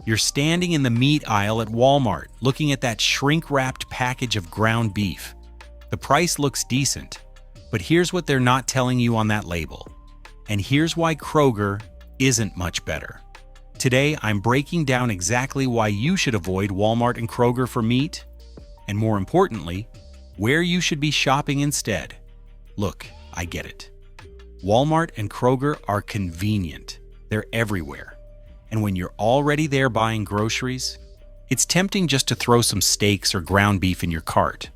You're standing in the meat aisle at Walmart, looking at that shrink-wrapped package of ground beef. The price looks decent, but here's what they're not telling you on that label. And here's why Kroger isn't much better. Today, I'm breaking down exactly why you should avoid Walmart and Kroger for meat, and more importantly, where you should be shopping instead. Look, I get it. Walmart and Kroger are convenient. They're everywhere. And when you're already there buying groceries, it's tempting just to throw some steaks or ground beef in your cart.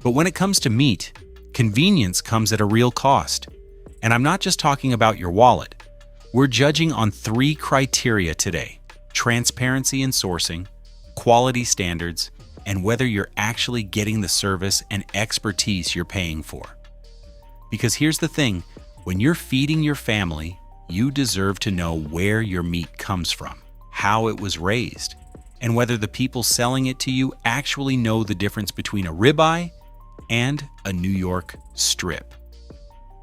But when it comes to meat, convenience comes at a real cost. And I'm not just talking about your wallet. We're judging on 3 criteria today: transparency in sourcing, quality standards, and whether you're actually getting the service and expertise you're paying for. Because here's the thing, when you're feeding your family, you deserve to know where your meat comes from, how it was raised, and whether the people selling it to you actually know the difference between a ribeye and a New York strip.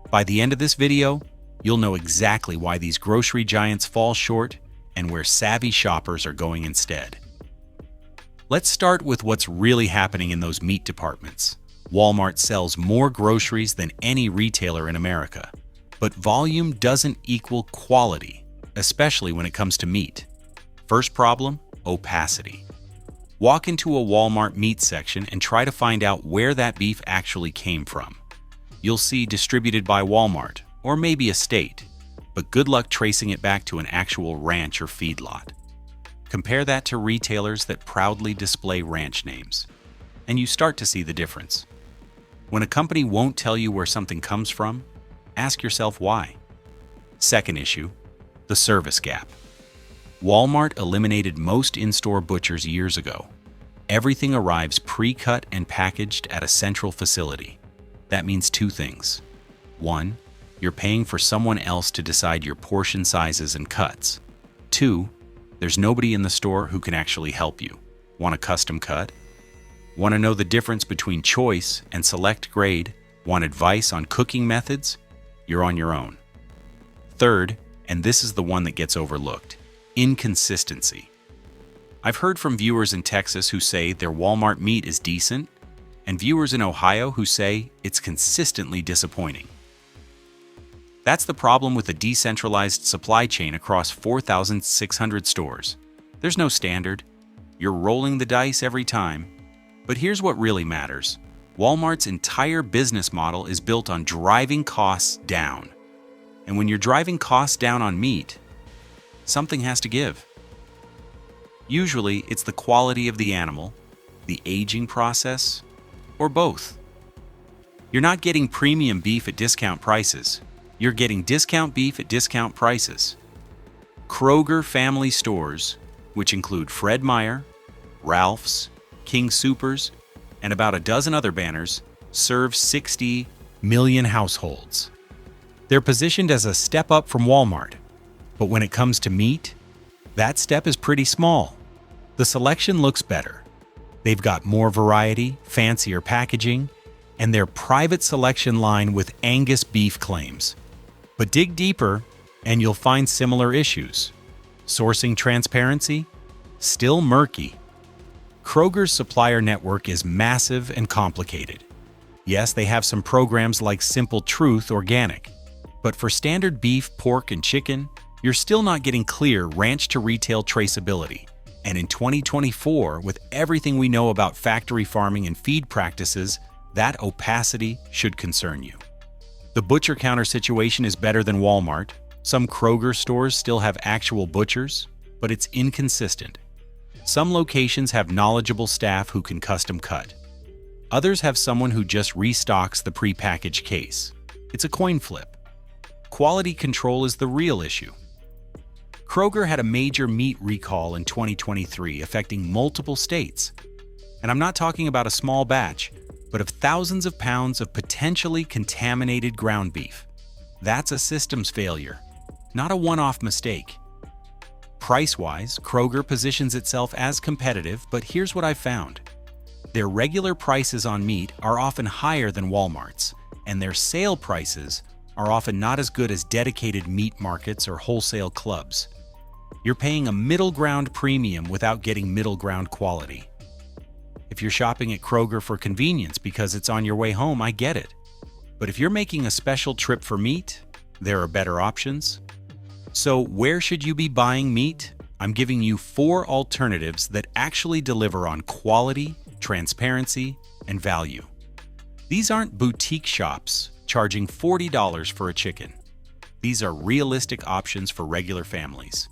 By the end of this video, you'll know exactly why these grocery giants fall short and where savvy shoppers are going instead. Let's start with what's really happening in those meat departments. Walmart sells more groceries than any retailer in America. But volume doesn't equal quality, especially when it comes to meat. First problem, opacity. Walk into a Walmart meat section and try to find out where that beef actually came from. You'll see distributed by Walmart, or maybe a state, but good luck tracing it back to an actual ranch or feedlot. Compare that to retailers that proudly display ranch names, and you start to see the difference. When a company won't tell you where something comes from, ask yourself why. Second issue, the service gap. Walmart eliminated most in-store butchers years ago. Everything arrives pre-cut and packaged at a central facility. That means 2 things. 1, you're paying for someone else to decide your portion sizes and cuts. 2, there's nobody in the store who can actually help you. Want a custom cut? Want to know the difference between choice and select grade? Want advice on cooking methods? You're on your own. Third, and this is the one that gets overlooked, inconsistency. I've heard from viewers in Texas who say their Walmart meat is decent, and viewers in Ohio who say it's consistently disappointing. That's the problem with a decentralized supply chain across 4,600 stores. There's no standard. You're rolling the dice every time. But here's what really matters. Walmart's entire business model is built on driving costs down. And when you're driving costs down on meat, something has to give. Usually, it's the quality of the animal, the aging process, or both. You're not getting premium beef at discount prices. You're getting discount beef at discount prices. Kroger family stores, which include Fred Meyer, Ralph's, King Soopers, and about a dozen other banners, serve 60 million households. They're positioned as a step up from Walmart. But when it comes to meat, that step is pretty small. The selection looks better. They've got more variety, fancier packaging, and their private selection line with Angus beef claims. But dig deeper, and you'll find similar issues. Sourcing transparency? Still murky. Kroger's supplier network is massive and complicated. Yes, they have some programs like Simple Truth Organic, but for standard beef, pork, and chicken, you're still not getting clear ranch-to-retail traceability. And in 2024, with everything we know about factory farming and feed practices, that opacity should concern you. The butcher counter situation is better than Walmart. Some Kroger stores still have actual butchers, but it's inconsistent. Some locations have knowledgeable staff who can custom cut. Others have someone who just restocks the prepackaged case. It's a coin flip. Quality control is the real issue. Kroger had a major meat recall in 2023 affecting multiple states. And I'm not talking about a small batch, but of thousands of pounds of potentially contaminated ground beef. That's a systems failure, not a one-off mistake. Price-wise, Kroger positions itself as competitive, but here's what I've found. Their regular prices on meat are often higher than Walmart's, and their sale prices are often not as good as dedicated meat markets or wholesale clubs. You're paying a middle ground premium without getting middle ground quality. If you're shopping at Kroger for convenience because it's on your way home, I get it. But if you're making a special trip for meat, there are better options. So where should you be buying meat? I'm giving you 4 alternatives that actually deliver on quality, transparency, and value. These aren't boutique shops charging $40 for a chicken. These are realistic options for regular families.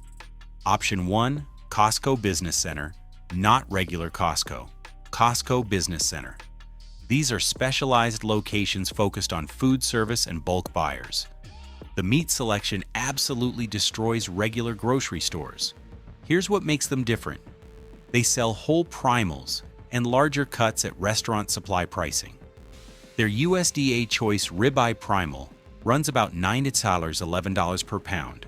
Option 1, Costco Business Center, not regular Costco. Costco Business Center. These are specialized locations focused on food service and bulk buyers. The meat selection absolutely destroys regular grocery stores. Here's what makes them different. They sell whole primals and larger cuts at restaurant supply pricing. Their USDA Choice Ribeye Primal runs about $9 per pound.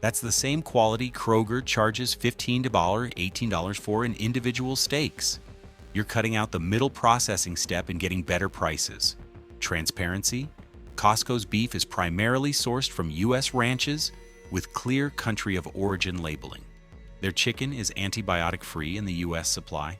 That's the same quality Kroger charges $15 to $18 for in individual steaks. You're cutting out the middle processing step and getting better prices. Transparency. Costco's beef is primarily sourced from U.S. ranches with clear country of origin labeling. Their chicken is antibiotic-free in the U.S. supply.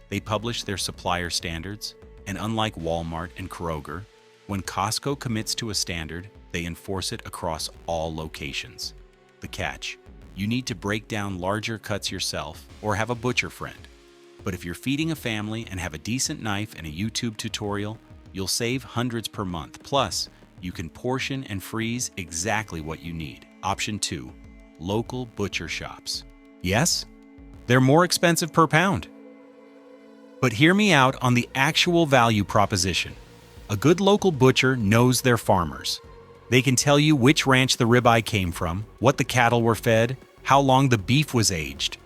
They publish their supplier standards, and unlike Walmart and Kroger, when Costco commits to a standard, they enforce it across all locations. The catch: you need to break down larger cuts yourself or have a butcher friend. But if you're feeding a family and have a decent knife and a YouTube tutorial, you'll save hundreds per month. Plus, you can portion and freeze exactly what you need. Option 2, local butcher shops. Yes, they're more expensive per pound. But hear me out on the actual value proposition. A good local butcher knows their farmers. They can tell you which ranch the ribeye came from, what the cattle were fed, how long the beef was aged.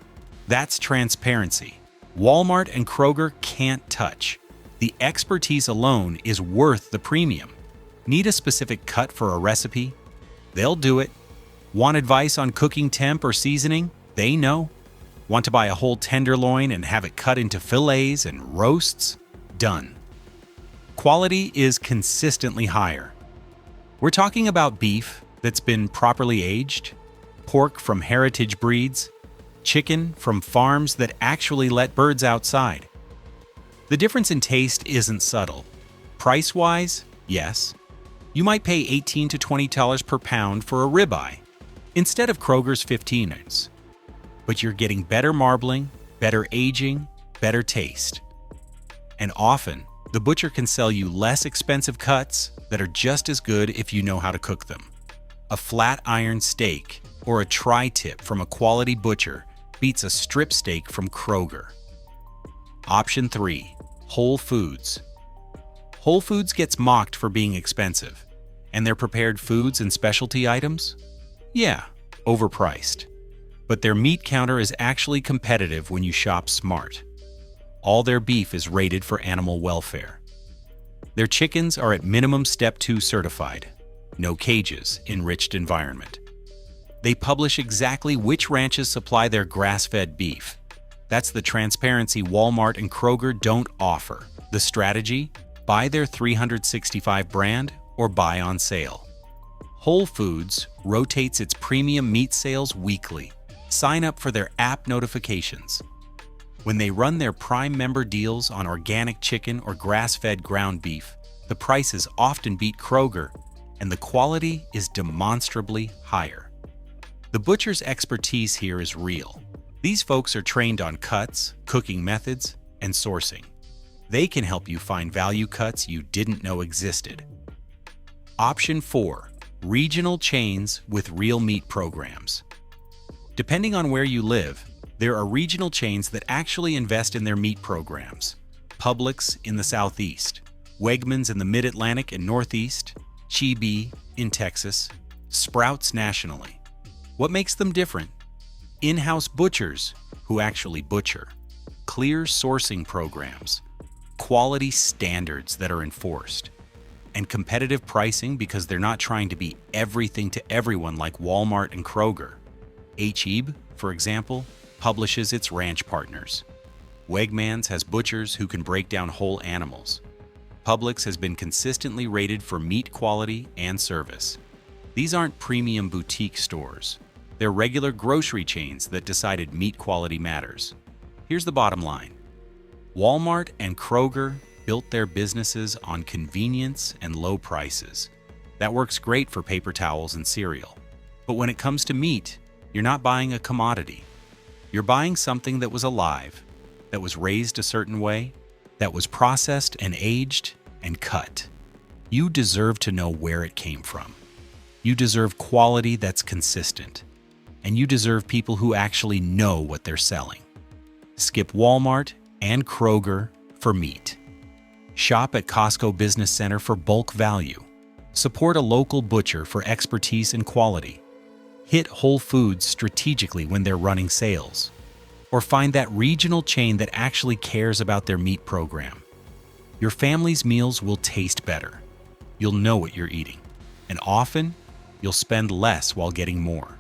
That's transparency. Walmart and Kroger can't touch. The expertise alone is worth the premium. Need a specific cut for a recipe? They'll do it. Want advice on cooking temp or seasoning? They know. Want to buy a whole tenderloin and have it cut into fillets and roasts? Done. Quality is consistently higher. We're talking about beef that's been properly aged, pork from heritage breeds, chicken from farms that actually let birds outside. The difference in taste isn't subtle. Price-wise, yes. You might pay $18 to $20 per pound for a ribeye, instead of Kroger's $15. But you're getting better marbling, better aging, better taste. And often, the butcher can sell you less expensive cuts that are just as good if you know how to cook them. A flat iron steak or a tri-tip from a quality butcher beats a strip steak from Kroger. Option 3, Whole Foods. Whole Foods gets mocked for being expensive, and their prepared foods and specialty items? Yeah, overpriced. But their meat counter is actually competitive when you shop smart. All their beef is rated for animal welfare. Their chickens are at minimum Step 2 certified, no cages, enriched environment. They publish exactly which ranches supply their grass-fed beef. That's the transparency Walmart and Kroger don't offer. The strategy? Buy their 365 brand or buy on sale. Whole Foods rotates its premium meat sales weekly. Sign up for their app notifications. When they run their Prime member deals on organic chicken or grass-fed ground beef, the prices often beat Kroger, and the quality is demonstrably higher. The butcher's expertise here is real. These folks are trained on cuts, cooking methods, and sourcing. They can help you find value cuts you didn't know existed. Option 4, regional chains with real meat programs. Depending on where you live, there are regional chains that actually invest in their meat programs. Publix in the Southeast, Wegmans in the Mid-Atlantic and Northeast, Chi-Bi in Texas, Sprouts nationally. What makes them different? In-house butchers who actually butcher, clear sourcing programs, quality standards that are enforced, and competitive pricing because they're not trying to be everything to everyone like Walmart and Kroger. H-E-B, for example, publishes its ranch partners. Wegmans has butchers who can break down whole animals. Publix has been consistently rated for meat quality and service. These aren't premium boutique stores. They're regular grocery chains that decided meat quality matters. Here's the bottom line. Walmart and Kroger built their businesses on convenience and low prices. That works great for paper towels and cereal. But when it comes to meat, you're not buying a commodity. You're buying something that was alive, that was raised a certain way, that was processed and aged and cut. You deserve to know where it came from. You deserve quality that's consistent. And you deserve people who actually know what they're selling. Skip Walmart and Kroger for meat. Shop at Costco Business Center for bulk value. Support a local butcher for expertise and quality. Hit Whole Foods strategically when they're running sales. Or find that regional chain that actually cares about their meat program. Your family's meals will taste better. You'll know what you're eating. And often, you'll spend less while getting more.